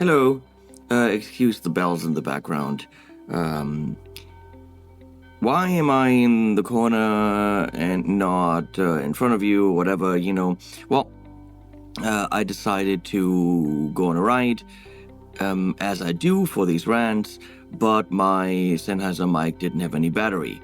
Hello. Excuse the bells in the background. Why am I in the corner and not in front of you, or whatever, Well, I decided to go on a ride, as I do for these rants, but my Sennheiser mic didn't have any battery.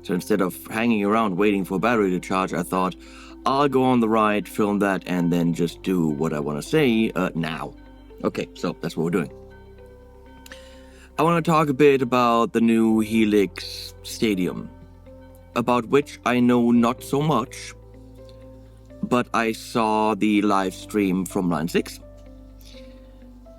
So instead of hanging around waiting for battery to charge, I thought, I'll go on the ride, film that, and then just do what I want to say now. Okay, so that's what we're doing. I want to talk a bit about the new Helix Stadium, about which I know not so much, but I saw the live stream from Line 6,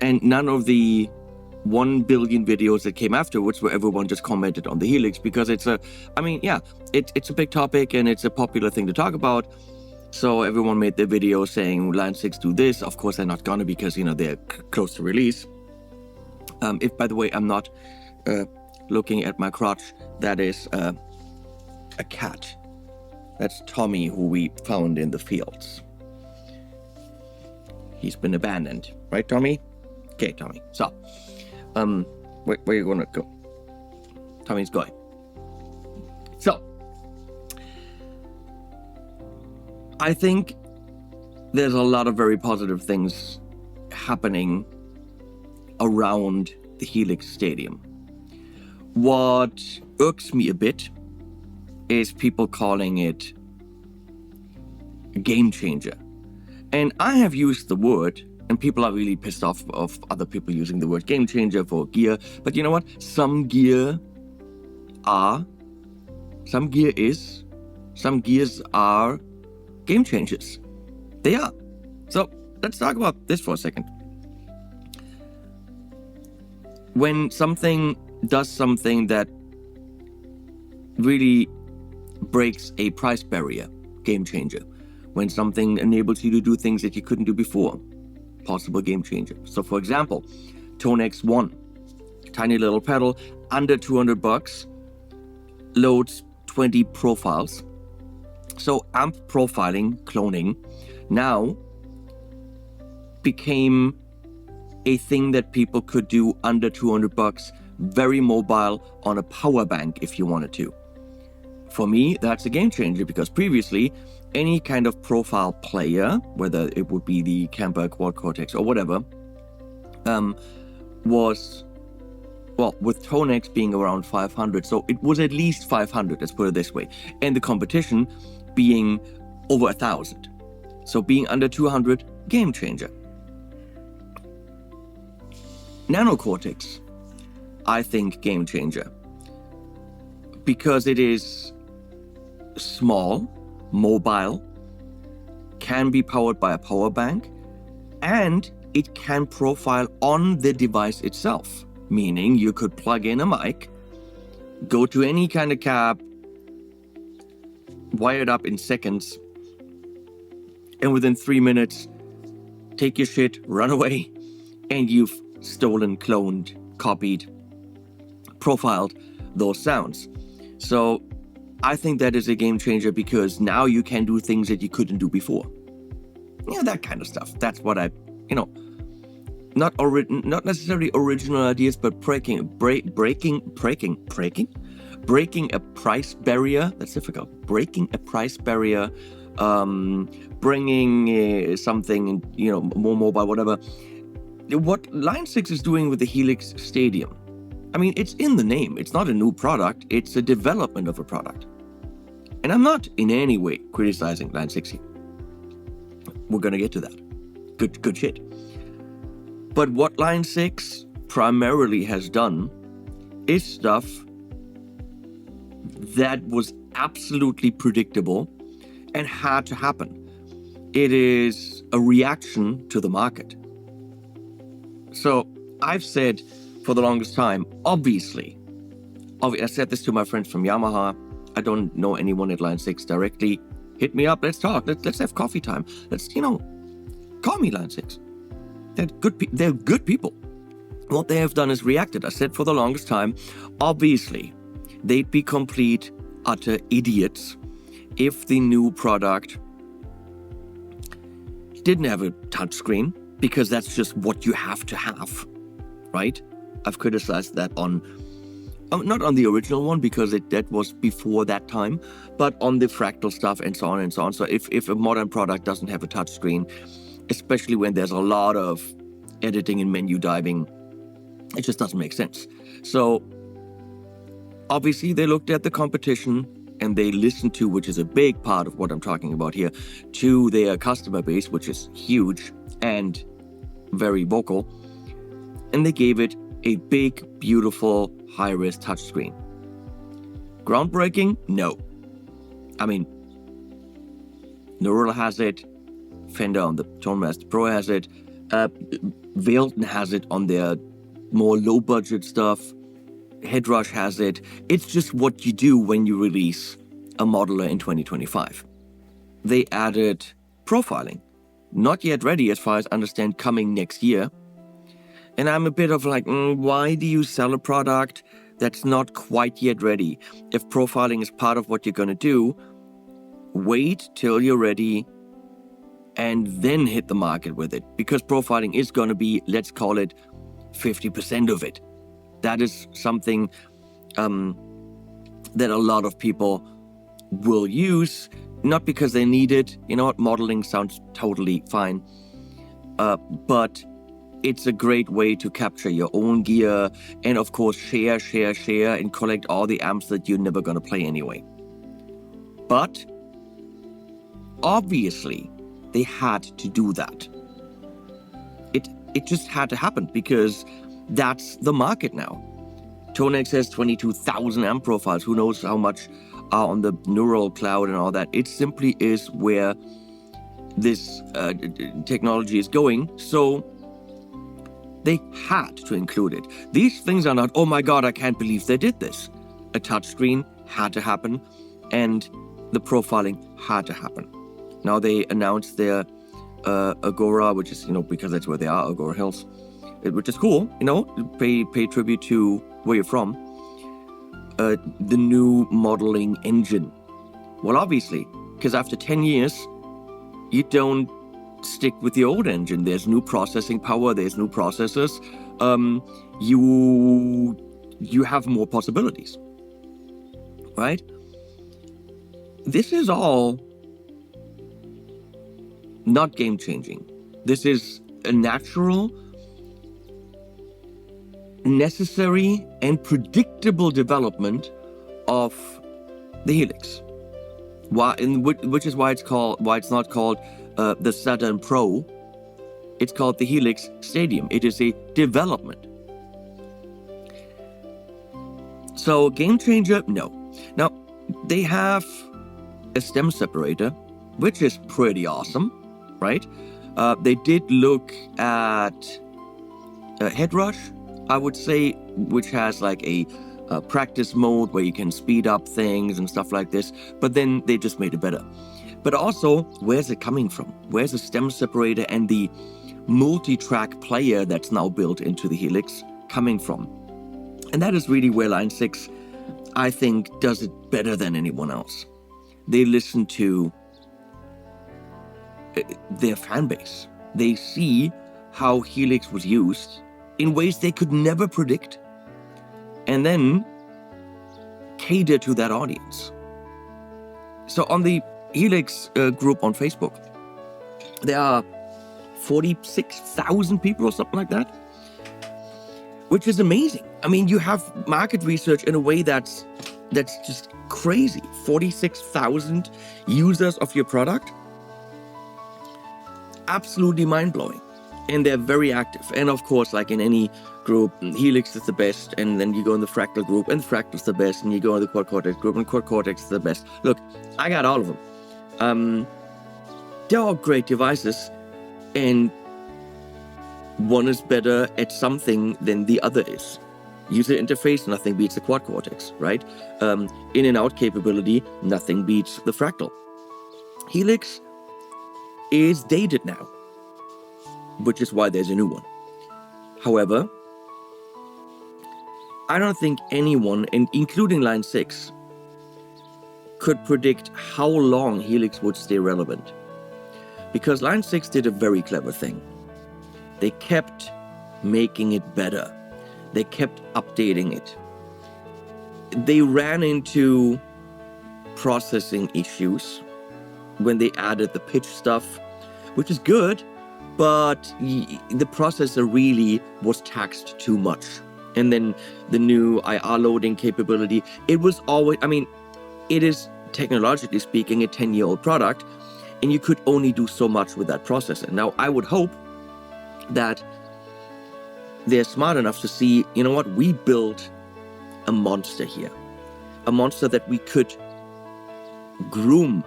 and none of the 1 billion videos that came afterwards where everyone just commented on the Helix, because it's a big topic and it's a popular thing to talk about. So everyone made their video saying Line 6 do this. Of course they're not gonna, because they're close to release. If, by the way, I'm not looking at my crotch, that is a cat. That's Tommy, who we found in the fields. He's been abandoned, right, Tommy? Okay, Tommy. So, where are you gonna go? Tommy's going. So, I think there's a lot of very positive things happening around the Helix Stadium. What irks me a bit is people calling it a game changer. And I have used the word, and people are really pissed off of other people using the word game changer for gear. But you know what? Some gears are game changers. They are. So let's talk about this for a second. When something does something that really breaks a price barrier, game changer. When something enables you to do things that you couldn't do before, possible game changer. So for example, Tone X1, tiny little pedal, under $200, loads 20 profiles. So amp profiling, cloning, now became a thing that people could do under $200, very mobile, on a power bank if you wanted to. For me, that's a game changer, because previously, any kind of profile player, whether it would be the Kemper Quad Cortex or whatever, was, well, with Tone X being around 500, so it was at least 500, let's put it this way, and the competition being over 1,000. So being under 200, game changer. Nano Cortex, I think game changer, because it is small, mobile, can be powered by a power bank, and it can profile on the device itself, meaning you could plug in a mic, go to any kind of cab, wire it up in seconds, and within 3 minutes, take your shit, run away, and you've stolen, cloned, copied, profiled those sounds. So I think that is a game changer, because now you can do things that you couldn't do before. Yeah, that kind of stuff. That's what I, not necessarily original ideas, but breaking a price barrier. That's difficult. Breaking a price barrier, bringing something, more mobile, whatever. What Line 6 is doing with the Helix Stadium, I mean, it's in the name. It's not a new product. It's a development of a product. And I'm not in any way criticizing Line 6 here. We're going to get to that. Good shit. But what Line 6 primarily has done is stuff that was absolutely predictable and had to happen. It is a reaction to the market. So I've said for the longest time, obviously, I said this to my friends from Yamaha. I don't know anyone at Line 6 directly. Hit me up, let's talk, let's have coffee time. Let's, call me Line 6. They're good people. What they have done is reacted. I said for the longest time, obviously, they'd be complete, utter idiots if the new product didn't have a touchscreen, because that's just what you have to have, right? I've criticized that on, not on the original one because that was before that time, but on the fractal stuff and so on and so on. So if a modern product doesn't have a touchscreen, especially when there's a lot of editing and menu diving, it just doesn't make sense. So obviously they looked at the competition and they listened to, which is a big part of what I'm talking about here, to their customer base, which is huge and very vocal, and they gave it a big, beautiful, high-res touchscreen. Groundbreaking? No. I mean, Neural has it, Fender on the ToneMaster Pro has it, Vailton has it on their more low-budget stuff, Headrush has it. It's just what you do when you release a modeler in 2025. They added profiling. Not yet ready, as far as I understand, coming next year. And I'm a bit of like, why do you sell a product that's not quite yet ready? If profiling is part of what you're going to do, wait till you're ready and then hit the market with it. Because profiling is going to be, let's call it 50% of it. That is something that a lot of people will use, not because they need it. You know what? Modeling sounds totally fine. But it's a great way to capture your own gear and, of course, share, and collect all the amps that you're never going to play anyway. But obviously, they had to do that. It just had to happen because that's the market now. Tonex has 22,000 amp profiles. Who knows how much are on the Neural cloud and all that. It simply is where this technology is going. So they had to include it. These things are not, oh my God, I can't believe they did this. A touchscreen had to happen and the profiling had to happen. Now they announced their Agora, which is, because that's where they are, Agora Hills, which is cool, pay tribute to where you're from. The new modeling engine. Well, obviously, because after 10 years, you don't stick with the old engine. There's new processing power, there's new processors. You have more possibilities, right? This is all not game-changing. This is a natural, necessary, and predictable development of the Helix. Which is why it's not called the Saturn Pro. It's called the Helix Stadium. It is a development. So game changer, no. Now they have a stem separator, which is pretty awesome, right? They did look at Headrush, I would say, which has like a practice mode where you can speed up things and stuff like this, but then they just made it better. But also, where's it coming from? Where's the stem separator and the multi-track player that's now built into the Helix coming from? And that is really where Line 6, I think, does it better than anyone else. They listen to their fan base. They see how Helix was used in ways they could never predict, and then cater to that audience. So on the Helix group on Facebook, there are 46,000 people or something like that, which is amazing. I mean, you have market research in a way that's just crazy. 46,000 users of your product. Absolutely mind-blowing. And they're very active. And of course, like in any group, Helix is the best, and then you go in the Fractal group, and Fractal's the best, and you go in the Quad Cortex group, and Quad Cortex is the best. Look, I got all of them. They're all great devices, and one is better at something than the other is. User interface, nothing beats the Quad Cortex, right? In and out capability, nothing beats the Fractal. Helix is dated now, which is why there's a new one. However, I don't think anyone, including Line 6, could predict how long Helix would stay relevant. Because Line 6 did a very clever thing. They kept making it better. They kept updating it. They ran into processing issues when they added the pitch stuff, which is good, but the processor really was taxed too much. And then the new IR loading capability, it was always, I mean, it is technologically speaking a 10-year-old product, and you could only do so much with that processor. Now, I would hope that they're smart enough to see, you know what, we built a monster here, a monster that we could groom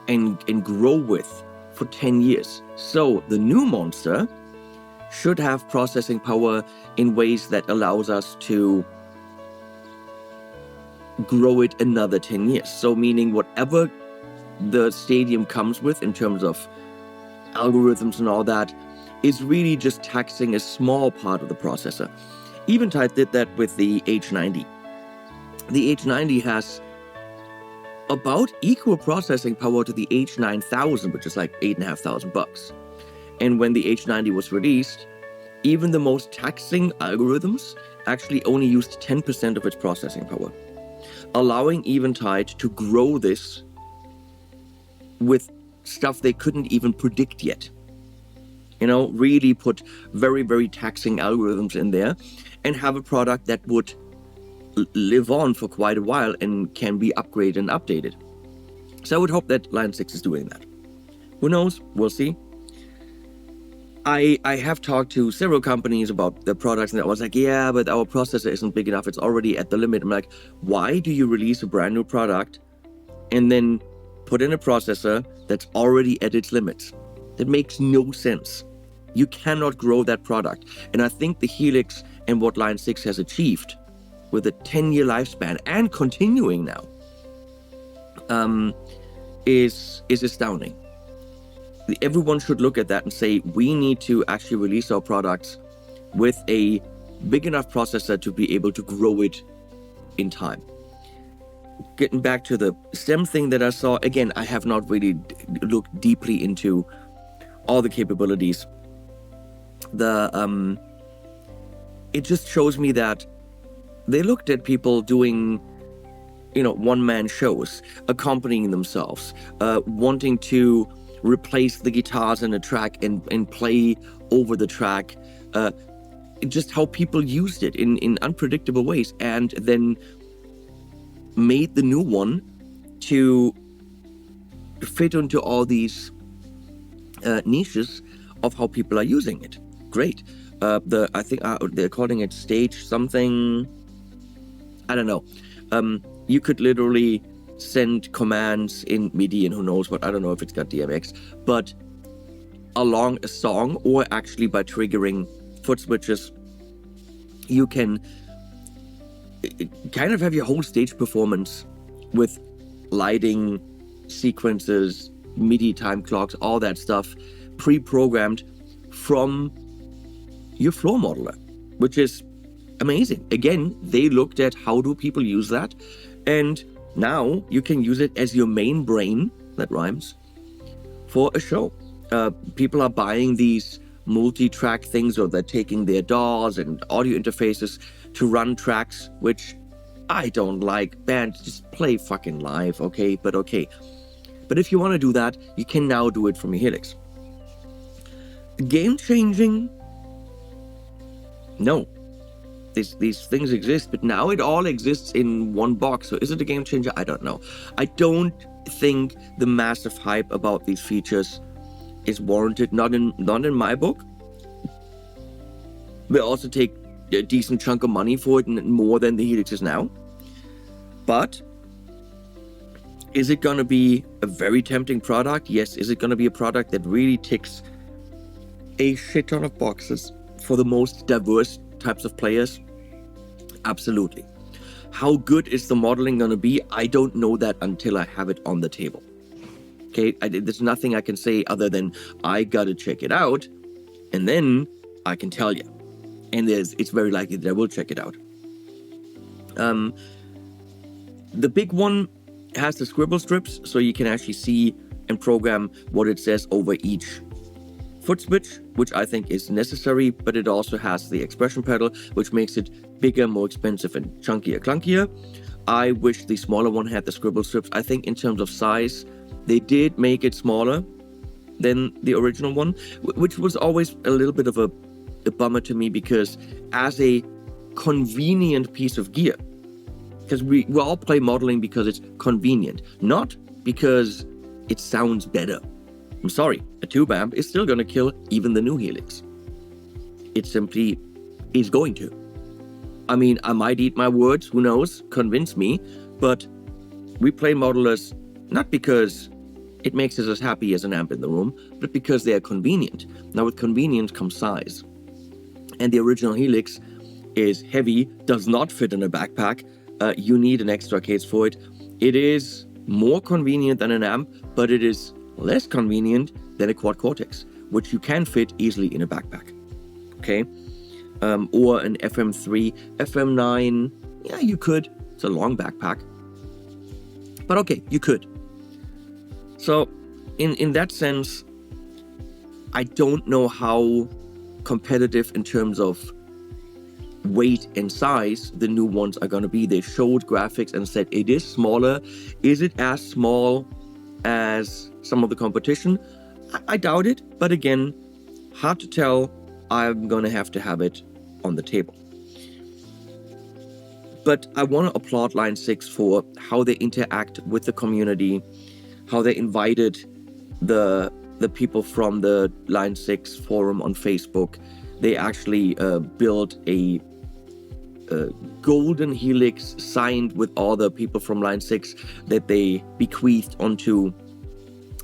and grow with for 10 years. So the new monster should have processing power in ways that allows us to grow it another 10 years. So meaning whatever the stadium comes with in terms of algorithms and all that is really just taxing a small part of the processor. Eventide did that with the H90. The H90 has about equal processing power to the H9000, which is like $8,500. And when the H90 was released, even the most taxing algorithms actually only used 10% of its processing power, allowing Eventide to grow this with stuff they couldn't even predict yet. You know, really put very, very taxing algorithms in there and have a product that would live on for quite a while and can be upgraded and updated. So I would hope that Line 6 is doing that. Who knows? We'll see. I have talked to several companies about the products, and I was like, yeah, but our processor isn't big enough. It's already at the limit. I'm like, why do you release a brand new product and then put in a processor that's already at its limits? That makes no sense. You cannot grow that product. And I think the Helix and what Line 6 has achieved with a 10-year lifespan and continuing now is astounding. Everyone should look at that and say, we need to actually release our products with a big enough processor to be able to grow it in time. Getting back to the STEM thing that I saw, again, I have not really looked deeply into all the capabilities. It just shows me that they looked at people doing, you know, one-man shows, accompanying themselves, wanting to replace the guitars in a track and play over the track, just how people used it in unpredictable ways, and then made the new one to fit into all these niches of how people are using it. Great. I think they're calling it stage something. I don't know. You could literally send commands in MIDI and who knows what. I don't know if it's got DMX, but along a song or actually by triggering foot switches, you can kind of have your whole stage performance with lighting, sequences, MIDI time clocks, all that stuff pre-programmed from your floor modeler, which is amazing. Again, they looked at how do people use that, and now you can use it as your main brain, that rhymes, for a show. People are buying these multi-track things, or they're taking their DAWs and audio interfaces to run tracks, which I don't like. Bands, just play fucking live, okay? But okay. But if you want to do that, you can now do it from your Helix. Game-changing? No. These things exist, but now it all exists in one box. So is it a game changer? I don't know. I don't think the massive hype about these features is warranted. Not in my book. We'll also take a decent chunk of money for it, and more than the Helix is now. But is it going to be a very tempting product? Yes. Is it going to be a product that really ticks a shit ton of boxes for the most diverse types of players? Absolutely. How good is the modeling going to be? I don't know that until I have it on the table. Okay, there's nothing I can say other than I gotta check it out, and then I can tell you. And it's very likely that I will check it out. The big one has the scribble strips, so you can actually see and program what it says over each foot switch, which I think is necessary, but it also has the expression pedal, which makes it bigger, more expensive, and chunkier, clunkier. I wish the smaller one had the scribble strips. I think in terms of size, they did make it smaller than the original one, which was always a little bit of a bummer to me, because as a convenient piece of gear, because we all play modeling because it's convenient, not because it sounds better. I'm sorry, a tube amp is still going to kill even the new Helix. It simply is going to. I mean, I might eat my words, who knows, convince me, but we play modelers not because it makes us as happy as an amp in the room, but because they are convenient. Now, with convenience comes size. And the original Helix is heavy, does not fit in a backpack. You need an extra case for it. It is more convenient than an amp, but it is less convenient than a Quad Cortex, which you can fit easily in a backpack. Okay? Or an FM3, FM9, yeah, you could. It's a long backpack. But okay, you could. So, in that sense, I don't know how competitive in terms of weight and size the new ones are going to be. They showed graphics and said it is smaller. Is it as small as some of the competition? I doubt it, but again, hard to tell. I'm going to have it on the table. But I want to applaud Line 6 for how they interact with the community, how they invited the people from the Line 6 forum on Facebook. They actually built a golden Helix signed with all the people from Line 6 that they bequeathed onto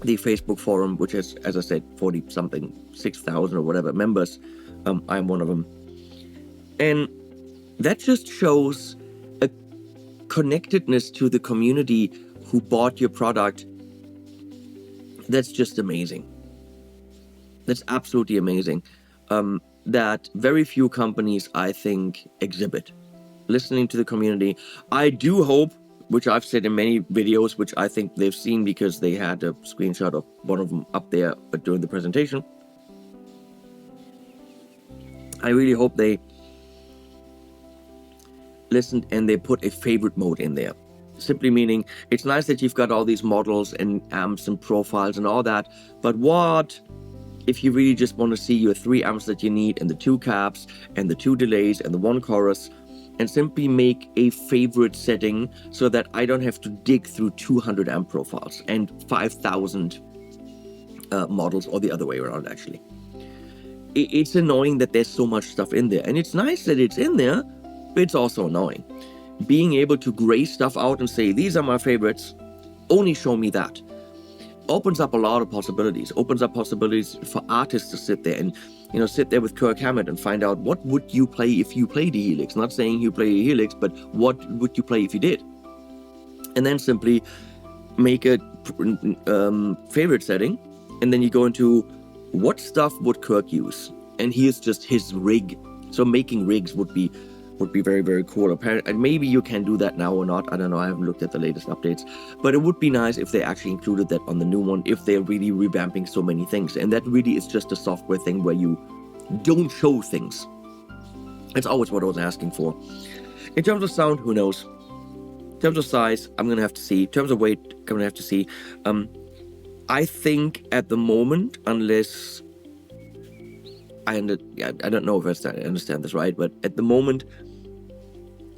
the Facebook forum, which is, as I said, 40-something, 6,000 or whatever members. I'm one of them. And that just shows a connectedness to the community who bought your product. That's just amazing. That's absolutely amazing. That very few companies, I think, exhibit. Listening to the community. I do hope, which I've said in many videos, which I think they've seen because they had a screenshot of one of them up there during the presentation. I really hope they listened and they put a favorite mode in there. Simply meaning, it's nice that you've got all these models and amps and profiles and all that, but what if you really just want to see your 3 amps that you need and the 2 caps and the 2 delays and the 1 chorus, and simply make a favorite setting so that I don't have to dig through 200 amp profiles and 5,000 models, or the other way around actually. It's annoying that there's so much stuff in there, and it's nice that it's in there, but it's also annoying. Being able to gray stuff out and say, these are my favorites, only show me that, opens up a lot of possibilities, opens up possibilities for artists to sit there and, sit there with Kirk Hammett and find out what would you play if you played a Helix. Not saying you play a Helix, but what would you play if you did? And then simply make a favorite setting, and then you go into what stuff would Kirk use? And here's just his rig. So making rigs would be very, very cool. Apparently, and maybe you can do that now or not. I don't know. I haven't looked at the latest updates. But it would be nice if they actually included that on the new one, if they're really revamping so many things. And that really is just a software thing where you don't show things. It's always what I was asking for. In terms of sound, who knows? In terms of size, I'm going to have to see. In terms of weight, I'm going to have to see. I think at the moment, unless I don't know if I understand this right, but at the moment,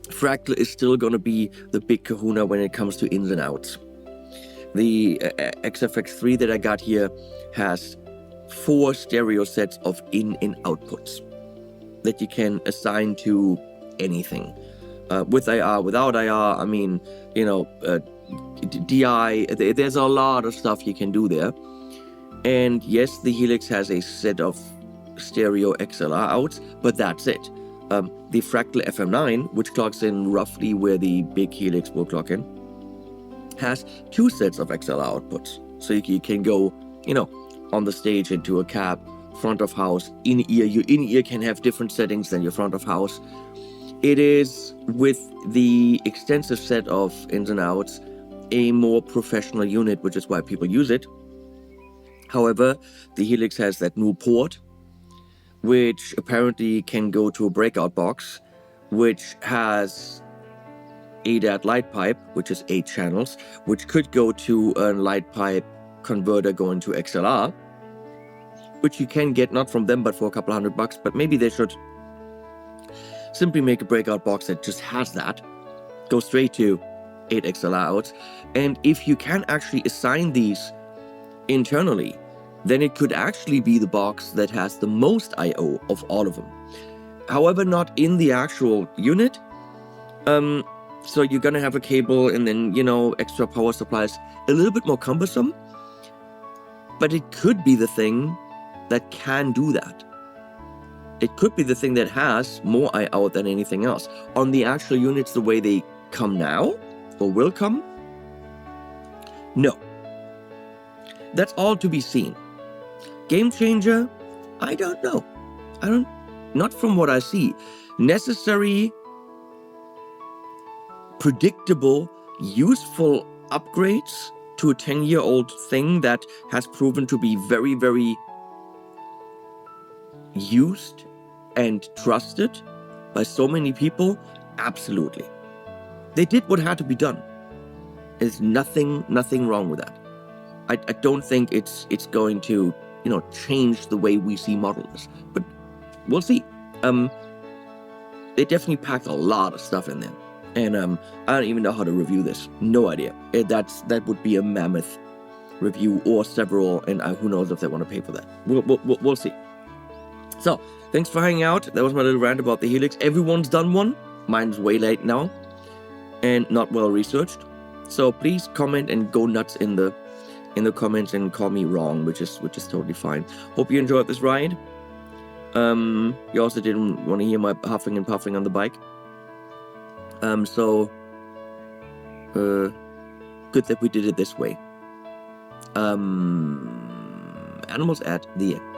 Fractal is still going to be the big kahuna when it comes to ins and outs. The XFX3 that I got here has 4 stereo sets of in and outputs that you can assign to anything. With IR, without IR, DI, there's a lot of stuff you can do there. And yes, the Helix has a set of stereo XLR outs, but that's it. The Fractal FM9, which clocks in roughly where the big Helix will clock in, has 2 sets of XLR outputs. So you can go, on the stage into a cab, front of house, in-ear. Your in-ear can have different settings than your front of house. It is, with the extensive set of ins and outs, a more professional unit, which is why people use it. However, the Helix has that new port, which apparently can go to a breakout box, which has ADAT light pipe, which is 8 channels, which could go to a light pipe converter going to XLR, which you can get not from them but for a couple $100. But maybe they should simply make a breakout box that just has that, go straight to 8 XLR outs. And if you can actually assign these internally, then it could actually be the box that has the most I/O of all of them. However, not in the actual unit. So you're gonna have a cable and then, you know, extra power supplies, a little bit more cumbersome, but it could be the thing that can do that. It could be the thing that has more I/O than anything else. On the actual units, the way they come now, or will come, no. That's all to be seen. Gamechanger, I don't know. Not from what I see. Necessary, predictable, useful upgrades to a 10-year-old thing that has proven to be very, very used and trusted by so many people. Absolutely. They did what had to be done. There's nothing wrong with that. I don't think it's going to, you know, change the way we see modelers, but we'll see. They definitely packed a lot of stuff in there. And I don't even know how to review this. No idea. That would be a mammoth review or several, and who knows if they want to pay for that. We'll see. So, thanks for hanging out. That was my little rant about the Helix. Everyone's done one. Mine's way late now and not well researched. So please comment and go nuts in the comments and call me wrong, which is totally fine. Hope you enjoyed this ride. You also didn't want to hear my huffing and puffing on the bike. Good that we did it this way. Animals at the end.